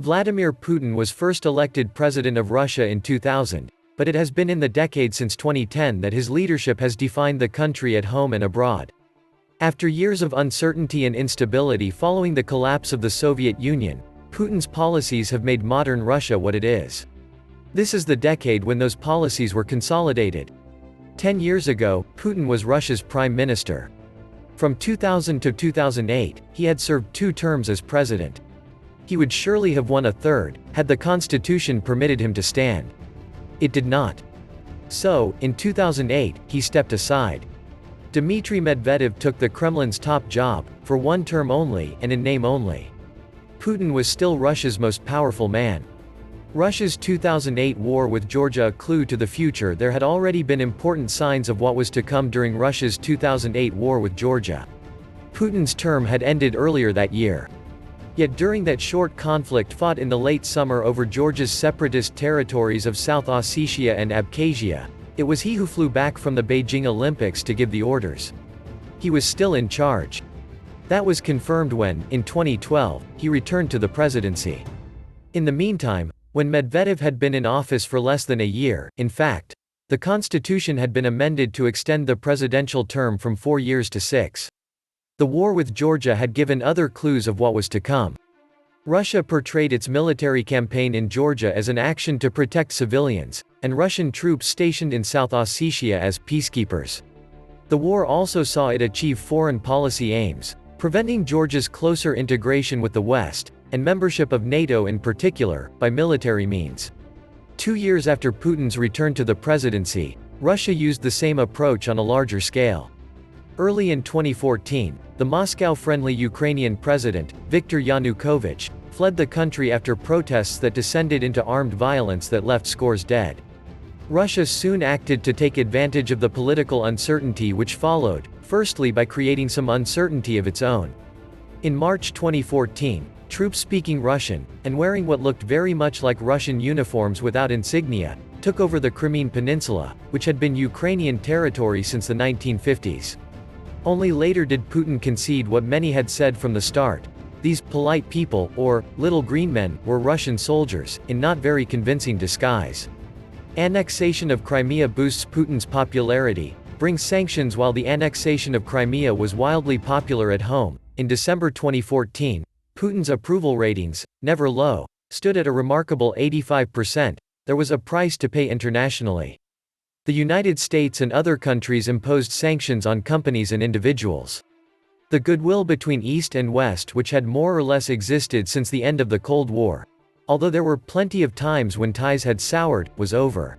Vladimir Putin was first elected president of Russia in 2000, but it has been in the decade since 2010 that his leadership has defined the country at home and abroad. After years of uncertainty and instability following the collapse of the Soviet Union, Putin's policies have made modern Russia what it is. This is the decade when those policies were consolidated. 10 years ago, Putin was Russia's prime minister. From 2000 to 2008, he had served 2 terms as president. He would surely have won a third, had the constitution permitted him to stand. It did not. So, in 2008, he stepped aside. Dmitry Medvedev took the Kremlin's top job, for 1 term only and in name only. Putin was still Russia's most powerful man. Russia's 2008 war with Georgia a clue to the future. There had already been important signs of what was to come during Russia's 2008 war with Georgia. Putin's term had ended earlier that year. Yet during that short conflict fought in the late summer over Georgia's separatist territories of South Ossetia and Abkhazia, it was he who flew back from the Beijing Olympics to give the orders. He was still in charge. That was confirmed when, in 2012, he returned to the presidency. In the meantime, when Medvedev had been in office for less than a year, in fact, the constitution had been amended to extend the presidential term from 4 years to 6. The war with Georgia had given other clues of what was to come. Russia portrayed its military campaign in Georgia as an action to protect civilians, and Russian troops stationed in South Ossetia as peacekeepers. The war also saw it achieve foreign policy aims, preventing Georgia's closer integration with the West, and membership of NATO in particular, by military means. 2 years after Putin's return to the presidency, Russia used the same approach on a larger scale. Early in 2014, the Moscow-friendly Ukrainian president, Viktor Yanukovych, fled the country after protests that descended into armed violence that left scores dead. Russia soon acted to take advantage of the political uncertainty which followed, firstly by creating some uncertainty of its own. In March 2014, troops speaking Russian, and wearing what looked very much like Russian uniforms without insignia, took over the Crimean Peninsula, which had been Ukrainian territory since the 1950s. Only later did Putin concede what many had said from the start. These polite people, or little green men, were Russian soldiers, in not very convincing disguise. Annexation of Crimea boosts Putin's popularity, brings sanctions. While the annexation of Crimea was wildly popular at home, in December 2014, Putin's approval ratings, never low, stood at a remarkable 85%. There was a price to pay internationally. The United States and other countries imposed sanctions on companies and individuals. The goodwill between East and West, which had more or less existed since the end of the Cold War, although there were plenty of times when ties had soured, was over.